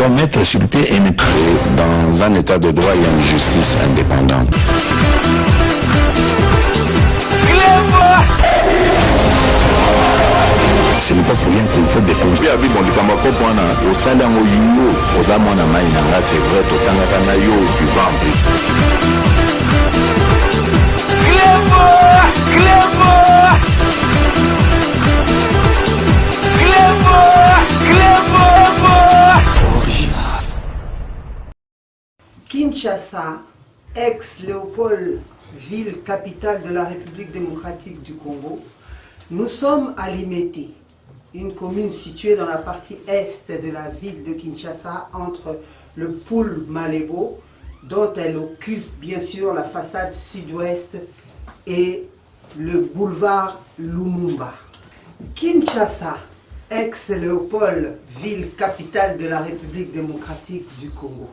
doit mettre sur pied une... Dans un état de droit, il y a une justice indépendante. Ce n'est pas pour rien qu'il faut des causes. Kinshasa, ex-Léopold, ville capitale de la République démocratique du Congo, nous sommes à Limete, une commune située dans la partie est de la ville de Kinshasa, entre le Poul Malebo, dont elle occupe bien sûr la façade sud-ouest, et le boulevard Lumumba. Kinshasa, ex-Léopold, ville capitale de la République démocratique du Congo.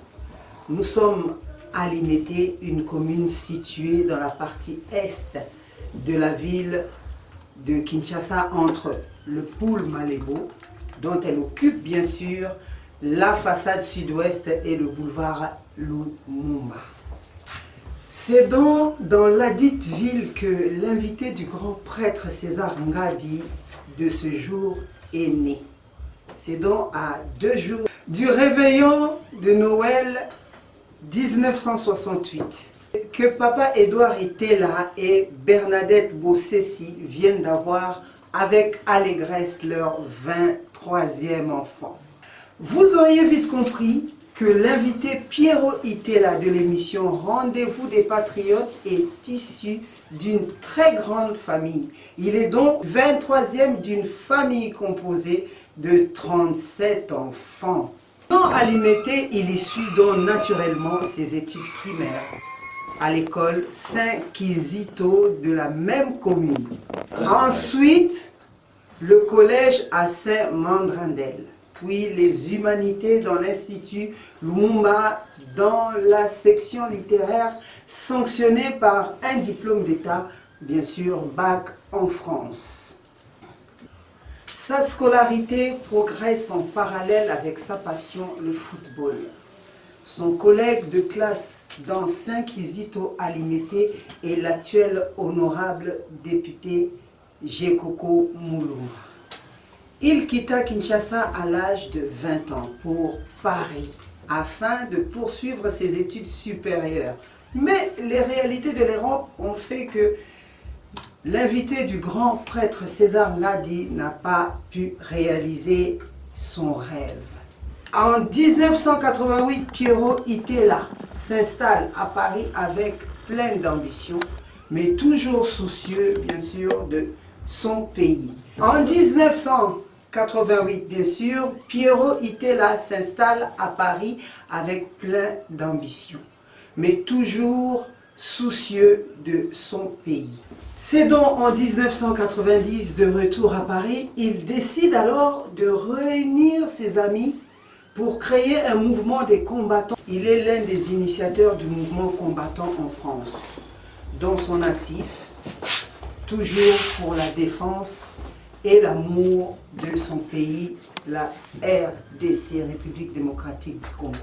Nous sommes à Limete, une commune située dans la partie est de la ville de Kinshasa, entre le Poul Malebo, dont elle occupe bien sûr la façade sud-ouest, et le boulevard Lumumba. C'est dans ladite ville que l'invité du grand prêtre César Ngadi de ce jour est né. C'est donc à 2 jours du réveillon de Noël 1968 que Papa Édouard Itela et Bernadette Bossessi viennent d'avoir avec allégresse leur 23e enfant. Vous auriez vite compris que l'invité Pierrot Itela de l'émission Rendez-vous des Patriotes est issu d'une très grande famille. Il est donc 23e d'une famille composée de 37 enfants. À Limete, il y suit donc naturellement ses études primaires à l'école Saint-Kizito de la même commune. Ensuite, le collège à Saint-Mandrindel, puis les humanités dans l'Institut Lumumba dans la section littéraire sanctionnée par un diplôme d'État, bien sûr bac en France. Sa scolarité progresse en parallèle avec sa passion, le football. Son collègue de classe dans Saint-Kizito à Limete est l'actuel honorable député Gekoko Moulumba. Il quitta Kinshasa à l'âge de 20 ans pour Paris afin de poursuivre ses études supérieures. Mais les réalités de l'Europe ont fait que l'invité du grand prêtre César Ngadi n'a pas pu réaliser son rêve. En 1988, Pierrot Itela s'installe à Paris avec plein d'ambition, mais toujours soucieux, bien sûr, de son pays. En 1988, bien sûr, Pierrot Itela s'installe à Paris avec plein d'ambition, mais toujours soucieux de son pays. C'est donc en 1990, de retour à Paris, il décide alors de réunir ses amis pour créer un mouvement des combattants. Il est l'un des initiateurs du mouvement combattant en France. Dans son actif, toujours pour la défense et l'amour de son pays, la RDC, République démocratique du Congo.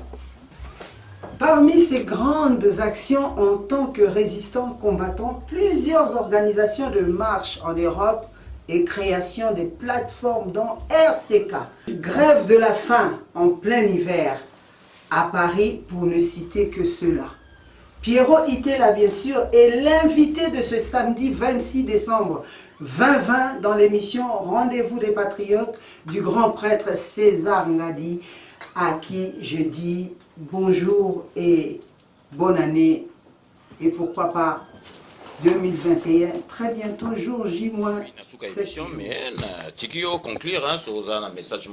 Parmi ses grandes actions en tant que résistant combattant, plusieurs organisations de marche en Europe et création des plateformes dont RCK, grève de la faim en plein hiver à Paris pour ne citer que cela. Pierrot Itela bien sûr est l'invité de ce samedi 26 décembre 2020 dans l'émission Rendez-vous des Patriotes du grand prêtre César Ngadi, à qui je dis bonjour et bonne année, et pourquoi pas 2021, très bientôt, jour J-7. Mais Tikio conclure, hein, sur un message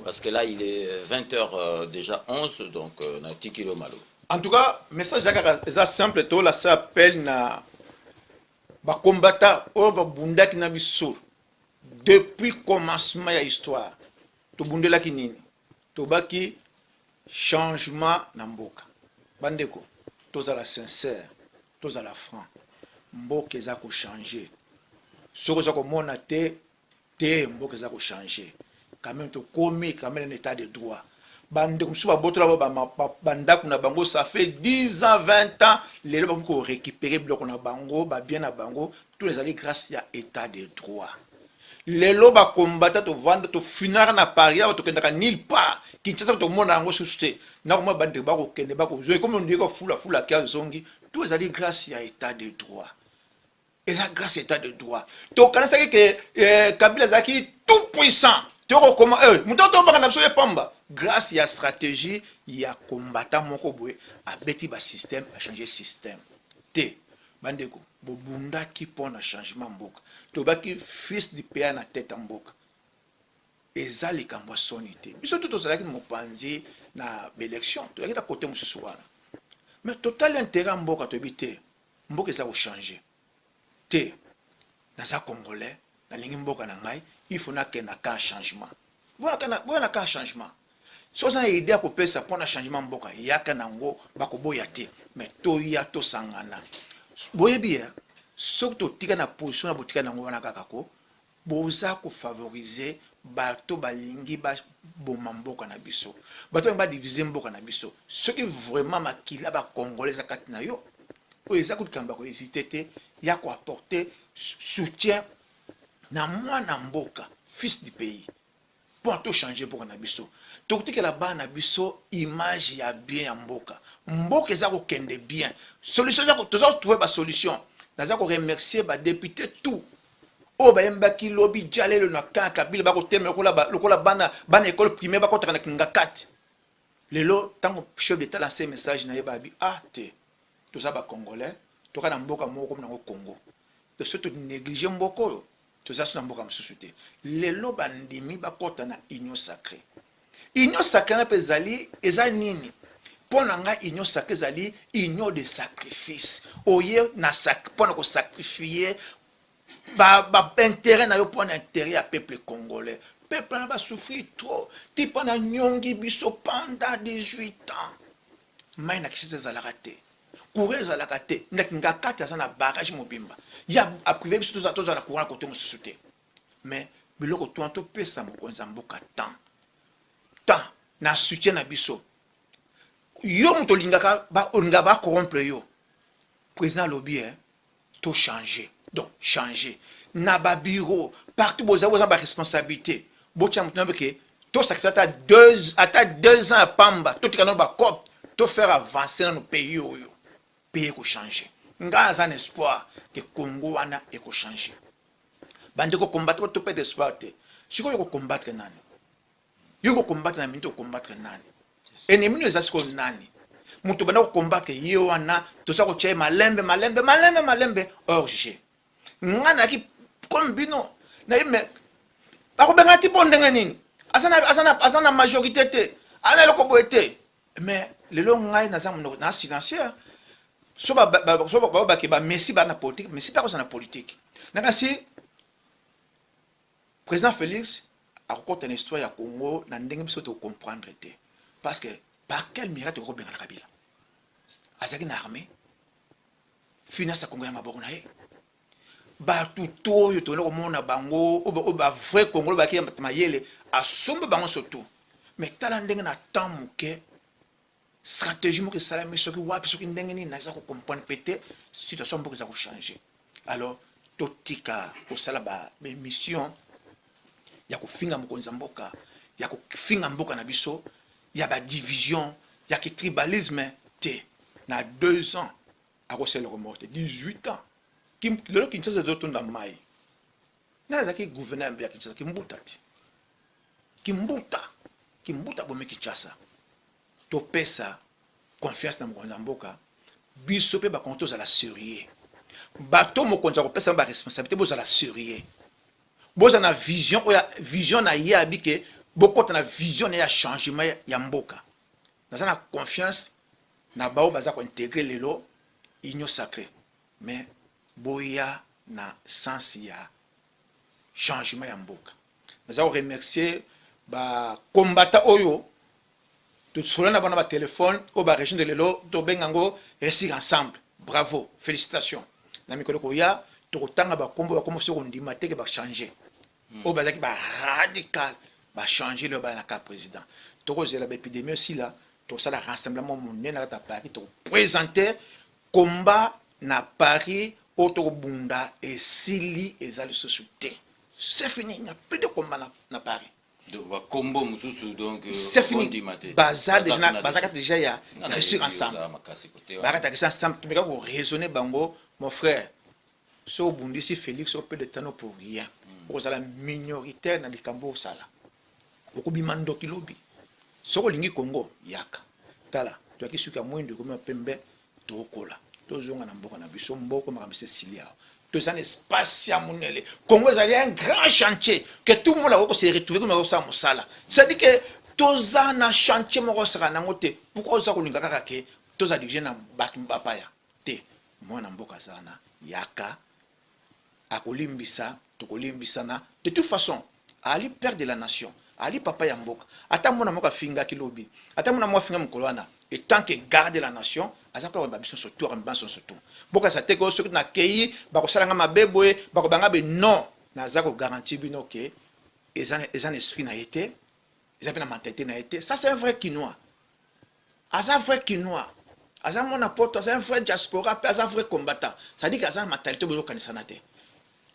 parce que là il est 20h déjà 11, donc na Tikio Malo. En tout cas, message est simple, tout là ça appelle na ba combattant ou ba bunda ki na biso depuis commencement ya histoire. To bundela ki nini? To baki changement na mboka. Bandeko, tous à la sincère, tous à la franc. Mboka eza ko changer. Soko za ko mona te mboka eza ko changer. quand même commis quand même un état de droit. Bande comme ça banda kuna bango ça fait 10 ans 20 ans les gens qui récupérer bloc na bango ba bien na bango tous les années grâce à état de droit. Les loba combattre to vendre to finir na paria to kenda nulle part qui tsa to mona ngo susute na ko bande ba ko kende ba ko zo comme on dit ko fula ka zongi tous les années grâce à état de droit. Et ça grâce à état de droit. To kana ça que Kabila zaki tout puissant. Tu comment mutoto ba na biso pamba. Grâce à la stratégie, il y a combattant moko boy a bâti ba système, a changer système. Té bandeko bobunda qui pon un changement mboka. To ba ki fils du pays na tête en mboka. Ezali kambwa sonité. Biso tout ça qui mo panzi na élection, to ta côté mususu wana. Mais total intérêt mboka to bité. Mboka ça va changer. Té na za congolais, na lingi mboka na ngai, il faut na ka changement. Voilà ka changement. Si on a aidé à couper ça pour un changement mboka, il y a qu'un ango, bako boyate, mais toya to sangana. Boye bien, surtout tika na position na botika na ngwana kakako, boza ko favoriser bato balingi ba boma mboka na biso. Bato ba diviser mboka na biso. Ce qui vraiment makila ba congolais akati na yo, o eza ko kamba ko hésiter ya ko apporter soutien na mwana mboka, fils du pays. Pour tout changer pour Nabiso. Tout que là-bas Nabiso image ya bien mboka. Mboka ça ko kende bien. Solution ça ko trouver ba solution. Naza ko remercier ba député tout. O ba yemba ki lobby jale le na ka Kabila ba ko teme ko la bana école primaire ba ko taka na kinga 4. Lelo tant chef d'état lancer message na yebabi te. Tout ça ba congolais, to ka na mboka moko na Congo. De surtout négliger mboko. Tout ça c'est un mboka msusute. Les loba ndimi bakota na union sacrée. Union sacrée na pezali eza nini? Pona nga union sacrée zali union de sacrifice. Oye na pona ko sacrifier ba intérêt na yo pona intérêt à peuple congolais. Peuple na ba souffrir trop. Ti pona nyongi biso pendant 18 ans. Mai na kisi za la raté. Courez à la kate, n'a kate à na barrage mobimba. Ya a privé biso to za na courant côté mususuté. Mais biloko to anto pesa mo konza mboka temps na soutien na biso. Yo muto lingaka ba olinga ba corrompre yo. Président lobby to changer. Donc changer. Na ba bureau partout boza ba responsabilité. Botia muto que to sacrifier à 2 ans à pamba, to tikano ba cop, to faire avancer dans nos pays yo. Pays ko changer. Nga za espoir que Congo wana e ko changer. Bande ko combattre to pe d'espoir te. Siko yo ko combattre nani? Yo ko combattre na minto combattre nani? Ennemi no ezasiko nani? Muto banda ko combattre yo wana to sa ko che malembe orge. Nga na ki kombino na ime ba ko benga ti bondenga nini? Asana majorité te. Ana loko boete. Mais le long ngai na za na silencieux. So ba Messi ba na politique, Messi pas na politique. Naka si président Félix a raconté une histoire ya Congo na ndenge biso to comprendre te. Parce que par quel miracle ko benga na Kabila? Azaki na armée. Finance Congo ya maboko na ye. Ba tuto yo to na ko mona bango o ba vrai Congo ba ki mayele asomba bango surtout. Mais tala ndenge na temps muke stratégie que ça la met sur qui wapi sur qui ndengeni na za ko comprendre pété situation beaucoup ça ko changer. Alors totika ko sala ba mission ya ko finga mkonza mboka ya ko finga mboka na biso ya ba division ya ki tribalisme te na 2 ans a ko sala ko morte 18 ans kim le ki ntsa zoto na mai na za ki gouverneur ya ki ntsa ki mbuta bo meki chasa to pesa confiance na mkonza mboka biso pe ba konto za la sérieux bato mokonza ko pesa ba responsabilité bo za la sérieux boza na vision na ye abike bokota na vision ya changement ya mboka na na confiance na bao baza ko intégrer lelo union sacrée mais boya na sens ya changement ya mboka na remercier ba combattant oyo tout cela na ba téléphone au ba région de lelo to bengango réussir ensemble bravo félicitations na mikolo ko ya to tanga ba kombo ba kombo so ndima teke ba changer au ba zaki ba radical va changer le cas président. Donc, l'épidémie aussi là, tout ça, le rassemblement mondial à Paris, pour présenter combat na Paris, auto bunda et Sili et Zali société. C'est fini, il n'y a plus de combat na Paris. Donc, combo mususu donc c'est fini. Baza déjà il y a réussir ensemble. Baza ensemble, tu me regardes raisonner bango, mon frère. Si au Bundi si Félix au peu de temps pour rien. Pour ça la minoritaire dans les Cambo sala. Beaucoup bimando kilobi. Soko lingi Congo yaka. Tala, tu as qui suka moins de comme pembe tokola. Tozonga na mboka na biso mboko ma kamse silia. Deux ans espace à monele. Congo il y a un grand chantier que tout le monde a se retrouver comme ça mon sala. C'est-à-dire que deux ans na chantier mo sera na ngote. Pourquoi ça ko linga kaka ke toza dirige na bapa ya. Te moi na mboka sana yaka akolimbisa tokolimbisana de toute façon ali père de la nation ali papa ya mboka ata mona moka finga kilobi ata mona mo finga mkolwana et tant que garder la nation azapa ba biso surtout en banso surtout boka sa teko surtout na kei ba ko salanga mabeboe ba ko banga be non naza ko garantir bino que ezan esprit na été ezan na mentalité na été ça c'est un vrai quinois asa vrai quinois asa mon apôtre asa un vrai diaspora asa vrai combattant ça dit qu'asa mentalité bozo kanisana te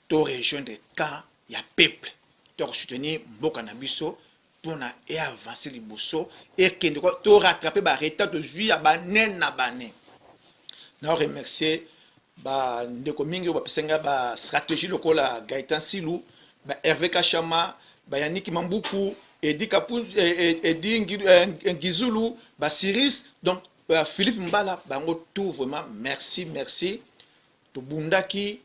to rejoindre quand il y a peuple to soutenir mboka na biso pour na et avancer liboso et kende ko to rattraper ba retard de juillet ba nen na bané na remercier ba ndeko mingi ba pesenga ba stratégie lokola Gaëtan Silou ba Hervé Kachama ba Yannick Mambuku Edi Kapu Edi Ngizulu ba Siris donc Philippe Mbala bango tout vraiment merci to bundaki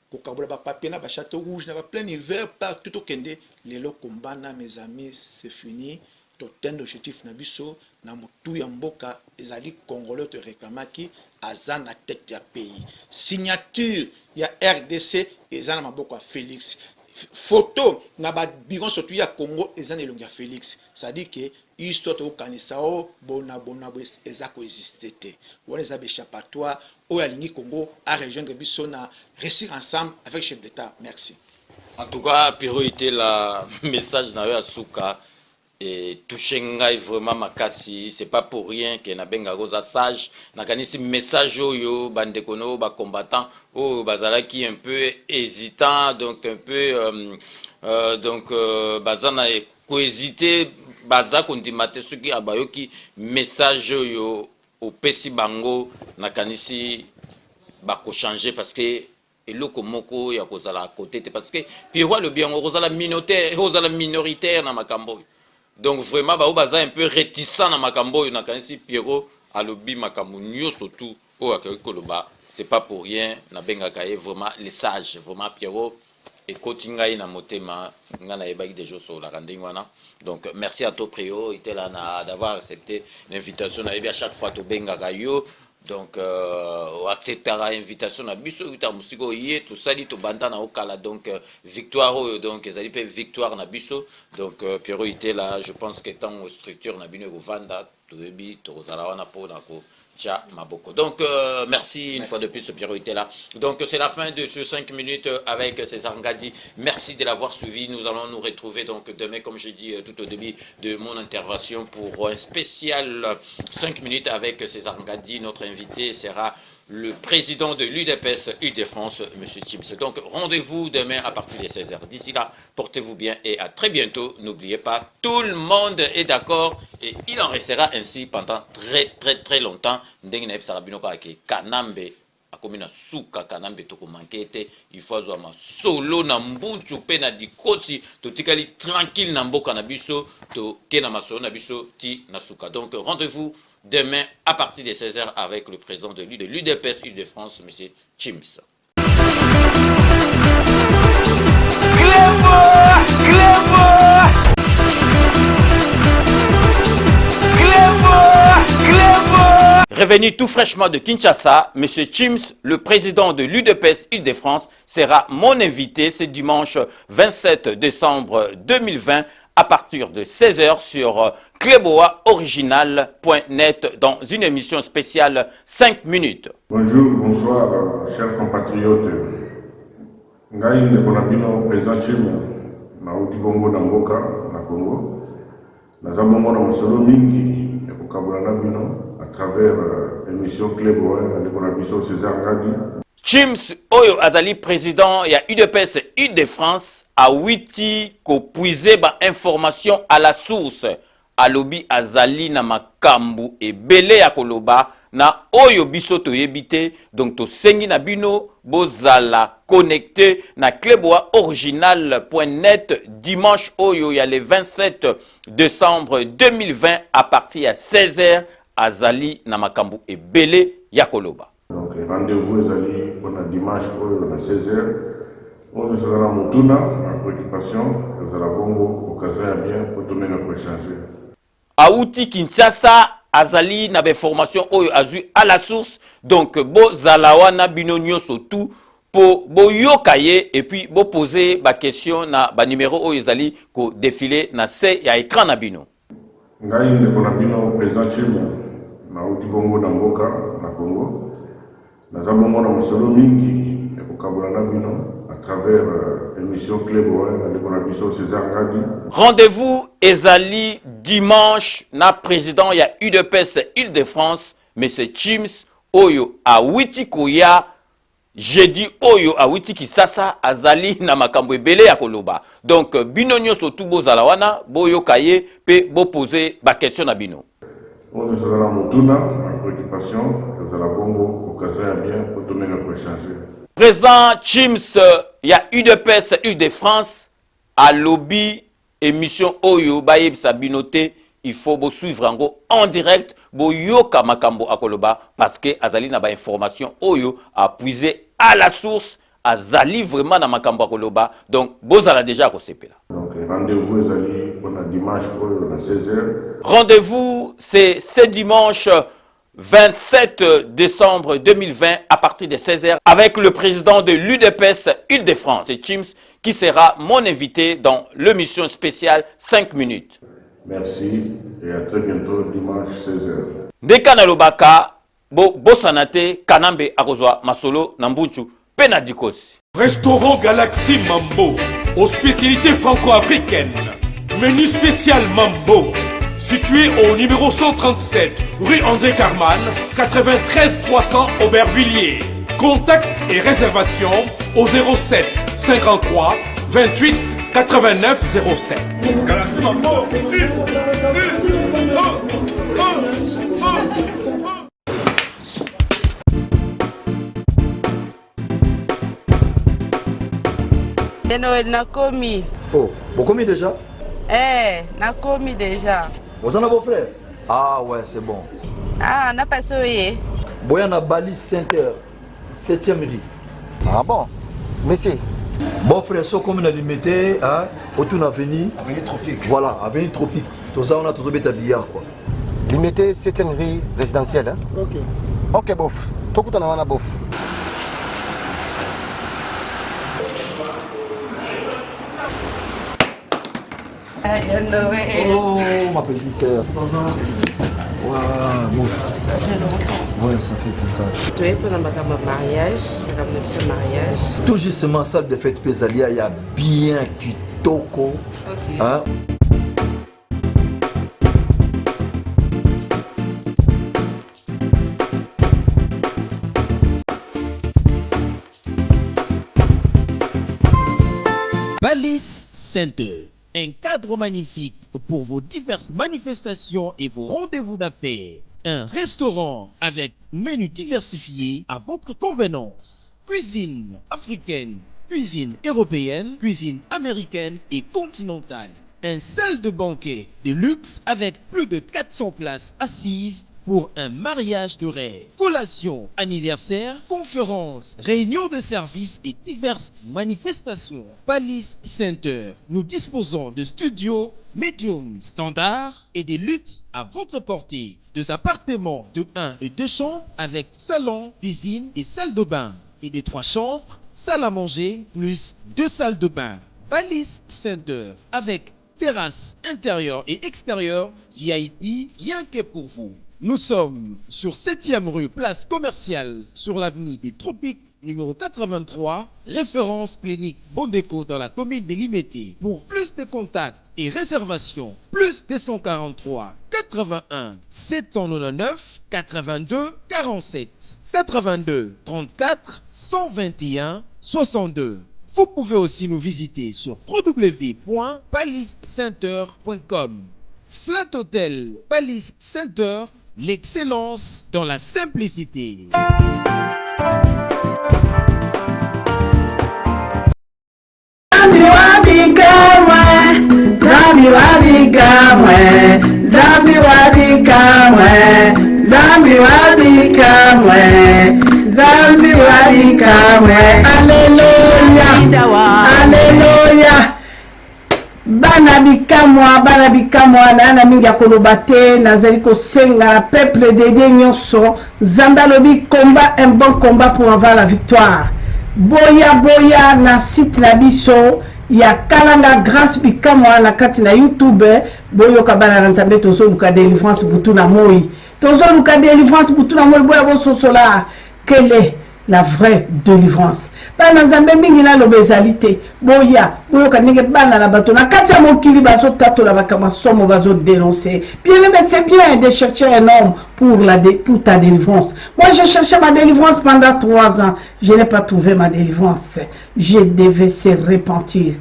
kokabola ba papier na ba château rouge na ba plein hiver partout au kende lelo kombana mes amis c'est fini to ten objectif na biso na mutu ya mboka ezali congolais te réclamaki azan na tête ya pays signature ya RDC ezana maboko ya Félix photo na ba biron surtout ya Congo ezana elongi ya Félix ça dit que histoire to kanisa o bona ezako exister wala eza échappatoire o ya lingi Congo a rejoindre biso na réussir ensemble avec chef d'état merci. En tout cas priorité la message na yo asuka et touchenga vraiment makasi c'est pas pour rien que na benga rosa sage na kanisi message yo bande kono ba combattant o bazala qui un peu hésitant donc un peu bazana ko hésiter baza kondimate soki abayoki message yo au pesi bango na kanisi ba ko changer parce que eloko moko ya kozala à côté parce que puis le bien kozala minoritaire na makambo. Donc vraiment baza un peu réticent na makambo na kanisi Pierrot alobi makambo nyoso tout o akoloba c'est pas pour rien na benga kaye vraiment les sages vraiment Pierrot et kotinga na motema ngana ebaki déjà sur la rendingwana. Donc merci à toi Préo était là d'avoir accepté l'invitation na à chaque fois to benga kayo. Donc acceptera invitation na biso uta musiko yé tout ça dit to banda na okala donc victoire donc ezali pe victoire na biso donc Pierrot était là je pense que tant structure na bino vanda to bebi to zala wana po na ko tcha maboko donc merci une fois de plus Pierrot était là donc c'est la fin de ce 5 minutes avec César Ngadi. Merci de l'avoir suivi. Nous allons nous retrouver donc demain comme j'ai dit tout au début de mon intervention pour un spécial 5 minutes avec César Ngadi. Notre invité sera le président de l'UDPS Île-de-France, M. Chips. Donc rendez-vous demain à partir de 16h. D'ici là, portez-vous bien et à très bientôt. N'oubliez pas, tout le monde est d'accord et il en restera ainsi pendant très longtemps. Kanambe akomina suka kanambe toko mankete il faut azwa solo na mbunchu pe na dikosi to tikali tranquille na mboka na biso to kena masolo na biso ti na suka. Donc rendez-vous demain à partir de 16h avec le président de l'UDPS Île-de-France, M. Chims. Revenu tout fraîchement de Kinshasa, M. Chims, le président de l'UDPS Île-de-France, sera mon invité ce dimanche 27 décembre 2020 à partir de 16h sur kleboaoriginal.net dans une émission spéciale 5 minutes. Bonjour, bonsoir, chers compatriotes. Ngai Nekonabino, président Chim, nauti bongo na mboka na Congo. Naza bongo na masolo mingi ya kokabula na bino à travers émission Clé Boy avec na biso César Ngadi. Chims Oyo azali président ya UDPS Île-de-France a witi ko puiser ba information à la source. Alobi azali na makambu ebele ya koloba na oyo biso toyebite donc to sengi na bino bozala connecté na Cleboa original.net dimanche oyo ya le 27 décembre 2020 à partir à 16h azali na makambu ebele ya koloba. Donc rendez-vous ezali pour dimanche oyo na 16h. On sera na mutuna na préoccupation ezala bongo occasion ya bien pour tomenga ko échanger. Aouti Kinshasa azali na information oyo azui à la source donc bo zalawana bino nyonso tout po bo yokaye et puis bo poser ba question na ba numéro oyo ezali ko défiler na se ya écran na bino. Ngai ndeko na bino président Chimba na uti bongo na mboka na Congo. Naza bongo na masolo mingi ya kokabula na bino à travers émission Clé Boy avec na biso César Ngadi. Rendez-vous ezali dimanche na président ya UDPS Île-de-France monsieur Chims oyo awiti koya jeudi oyo awiti kisasa azali na makambo ebele ya koloba. Donc bino nyonso tout bozala wana boyo kaye pe bo poser ba question na bino. On sera na mutuna na préoccupation ezala bongo occasion ya bien pour tomenga ko échanger. Présent Chims ya UDPS Île-de-France à lobby émission oyo baye sabinote il faut bo suivre ango en direct bo yoka makambo akoloba parce que azali na ba information oyo a puiser à la source azali vraiment na makambo akoloba donc bozala déjà ko sepela. Donc rendez-vous ezali pour dimanche oyo na 16h. Rendez-vous c'est ce dimanche 27 décembre 2020 à partir de 16h avec le président de l'UDPS Île-de-France, et Chims, qui sera mon invité dans l'émission spéciale 5 minutes. Merci et à très bientôt dimanche 16h. Ndeka na lobaka, bo sanate kanambe akozwa masolo nambuchu penadikosi. Restaurant Galaxy Mambo, aux spécialités franco-africaines. Menu spécial Mambo. Situé au numéro 137, rue André Carman, 93 300 Aubervilliers. Contact et réservation au 07 53 28 89 07. Noël nakomi. Oh, vous commis déjà? Nakomi déjà. Vous en avez vos frères? Ah ouais, c'est bon. Ah, n'a pas soyé. Boyana Bali 5 heures, 7e rue. Ah bon? Monsieur? Bon frère, so comme on a limité, hein, autour de l'avenue. Avenue Tropique. Voilà, avenue Tropique. Tout ça, on a tous les billard quoi. Limité 7e rue résidentielle, hein? Ok. Ok, bof. Tout le monde a bof. Oh, ma petite sœur, ça va? Ouais, mon frère. Ouais, ça fait longtemps. Tu es pendant ma mariage. Tout justement, salle de fête Pésalia, il y a bien kitoko. Ok. Hein? Palace Center. Un cadre magnifique pour vos diverses manifestations et vos rendez-vous d'affaires. Un restaurant avec menu diversifié à votre convenance. Cuisine africaine, cuisine européenne, cuisine américaine et continentale. Un salle de banquet de luxe avec plus de 400 places assises pour un mariage de rêve. Collation, anniversaire, conférences, réunions de services et diverses manifestations. Palace Center. Nous disposons de studios médium standard et des luttes à votre portée. Deux appartements de 1 et 2 chambres avec salon, cuisine et salle de bain. Et des 3 chambres, salle à manger plus 2 salles de bain. Palace Center avec terrasse intérieure et extérieure qui a été rien que pour vous. Nous sommes sur 7e rue, place commerciale, sur l'avenue des Tropiques, numéro 83, référence clinique Bondeco dans la commune de Limete. Pour plus de contacts et réservations, plus 243 81 799 82 47 82 34 121 62. Vous pouvez aussi nous visiter sur www.paliscenter.com. Flat Hotel Palace Center, l'excellence dans la simplicité. Alléluia. Bana bikamwa na mingi ya koloba te nazali kosenga peuple de Dieu nyonso Nzambe alobi combat un bon combat pour avoir la victoire. Boya na site na biso ya kalanga grâce bikamwa na kati na YouTube boyo kabana na Nzambe tozo luka délivrance butu na moi. Tozo luka délivrance butu na moi boya bo sosola kele la vraie délivrance. Bana Nzambe mingi na lobezalité boya boyo kanenge bana na bato na kati ya mokili bazo tato la bakama somo bazo dénoncer. Bien aimé, c'est bien de chercher un homme pour ta délivrance. Moi je cherchais ma délivrance pendant 3 ans, je n'ai pas trouvé ma délivrance. Je devais se repentir.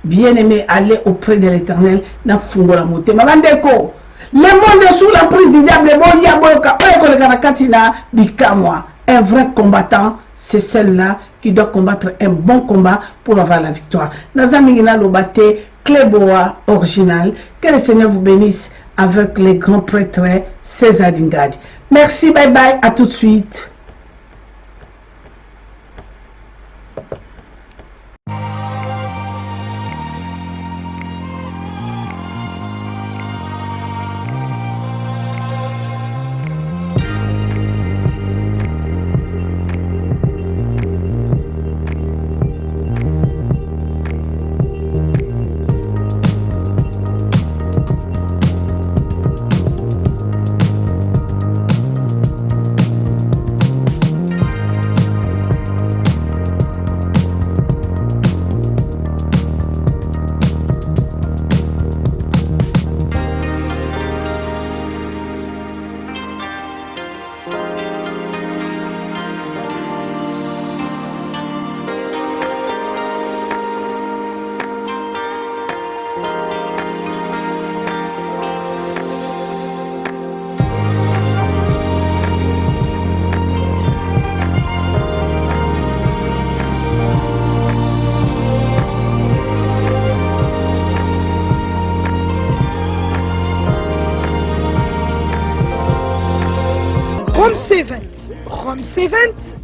Bien aimé, aller auprès de l'Éternel na fungola motema bandeko. Le monde est sous l'emprise du diable boya boyoka oyeko na kati na bikamwa. Un vrai combattant, c'est celle-là qui doit combattre un bon combat pour avoir la victoire. Nazamingina Lobate, Cléboa original. Que le Seigneur vous bénisse avec les grands prêtres César Dingadi. Merci, bye bye, à tout de suite.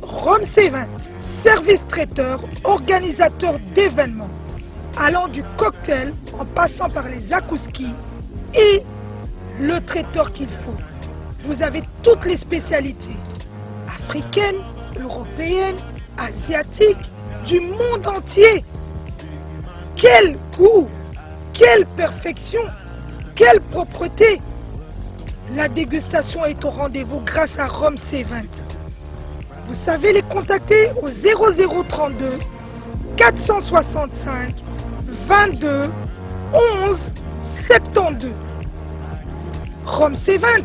Rome C20, service traiteur, organisateur d'événements, allant du cocktail en passant par les akouskis et le traiteur qu'il faut. Vous avez toutes les spécialités africaines, européennes, asiatiques, du monde entier. Quel goût, quelle perfection, quelle propreté. La dégustation est au rendez-vous grâce à Rome C20. Vous savez les contacter au 0032 465 22 11 72. Rome C20,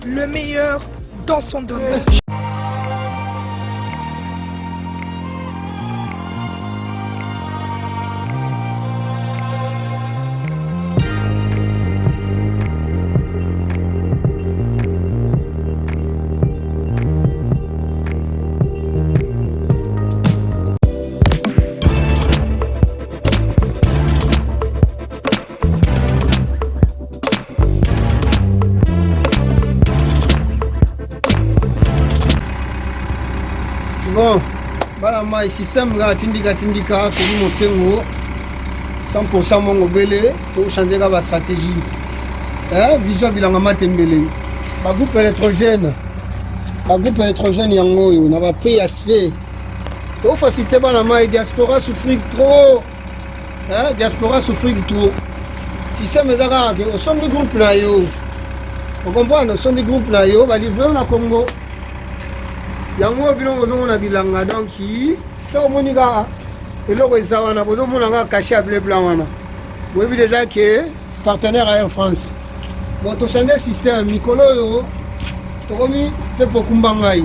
le meilleur dans son domaine. Bon, bala mai système ga tindika feli mosengo 100% mongo belé to changer ga ba stratégie. Vision bilanga matembele. Ba groupe électrogène. Ba groupe électrogène yango yo na ba PAC. To faciliter bala mai diaspora souffrir trop. Diaspora souffrir trop. Système ezaka ke au sommet groupe na yo. Vous comprenez? Ce sont des groupes là, ils livrent au Congo. Il y a un groupe qui est bilanga donc c'est au Monica. Et là, ils sont caché à blé blanc. Vous voyez déjà que partenaire à Air France. Bon, tu changes le système. Mikolo, tu as mis pour Kumbangaï.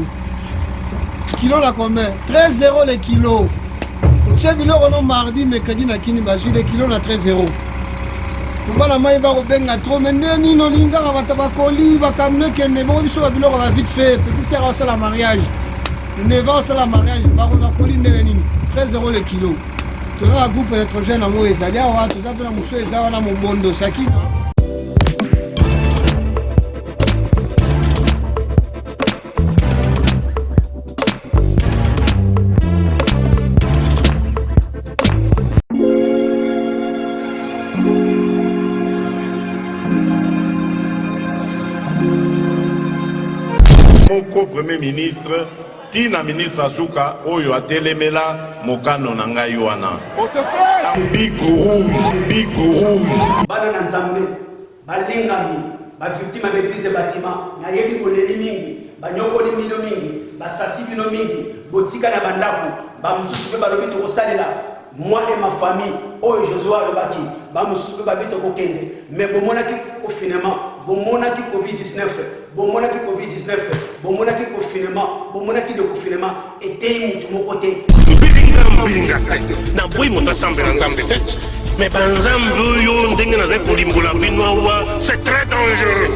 Kilo la combien? 13 € les kilos. Tu sais, mardi, mercredi, na kini bazu les kilos na 13 €. Voilà, mais il va revenir trop. Mais non, l'inga va tabakoli, va camion qui est né. Bon, il va vite fait. Petite sœur, c'est la mariage. 9 ans, c'est la mariage. Va revenir 13 € le kilo. Tout ça, la groupe électrogène à moi, ça tout ça, pour monsieur, ça va mon bondo, ça qui. Moko Premier ministre tina ministre Azuka oyo atelemela mokano na ngai wana bigo rouge bana na nzambe balingami ba victime ba église bâtiment na yebi koleli mingi banyokoli mino mingi basasi bino mingi botika na bandako ba mususu pe balobi to kosalela moi et ma famille oyo Joshua alobaki ba mususu pe babito kokende mais bomonaki confinement bomonaki covid-19 bomonaki covid-19 bomonaki confinement bomonaki de confinement était mutu moko te mbilinga na boyi moto asambela nzambe te mais banzambe oyo ndenge naza kolimbola bino awa c'est très dangereux.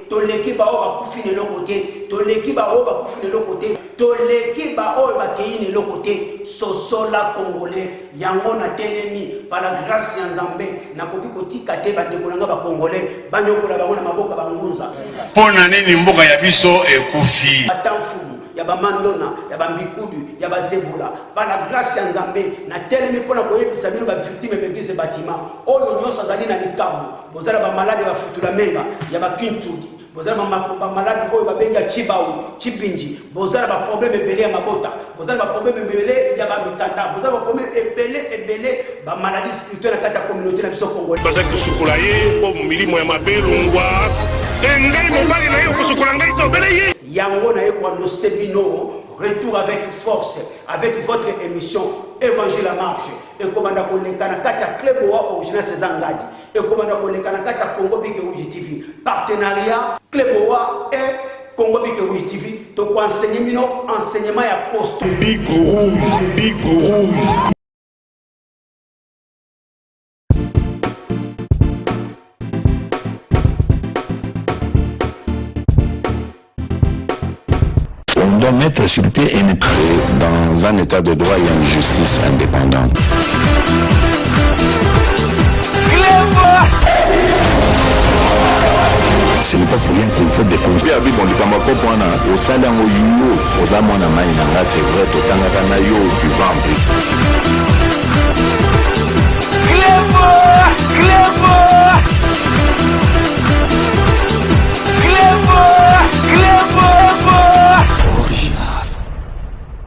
Toleki ba oyo bakufi ne lokote toleki ba oyo bakufi ne lokote toleki ba oyo bakei ne lokote sosola congolais yango na telemi par la grâce ya nzambe nakoki kotika te bandeko nanga ba congolais banyokola bango na maboka bangunza pona nini mboka ya biso ekufi atamfumu ya bamandona ya bambikudu ya bazebula par la grâce ya nzambe na telemi pona koyebisa bino ba victime d'église bâtiment oyo nyonso azali na likambo bozala ba malade ba futula menga ya bakintudi bozala ba malade oyo babenga chibau chibinji bozala ba problème ebele ya mabota bozala ba problème ebele ya ba mikanda bozala ba problème ebele ba maladie spirituelle kata communauté na biso congolais baza kusukula ye po milimo ya mabelungwa ngai mobali na yo kusukula ngai to bele ye yango na ye kwa no sebino retour avec force avec votre émission Évangile à marche et commanda kolekana kata Kleboa original Césangadi et commanda kolekana kata Congo Big Rouge TV partenariat Kleboa et Congo Big Rouge TV to ko enseignement ya poste Big Rouge On doit mettre sur pied une dans un état de droit et une justice indépendante. Ce n'est pas pour rien qu'il faut des conseils. Au salaire au yuo, aux amona maïnanga, c'est vrai, tout en a yo du ventre. Clément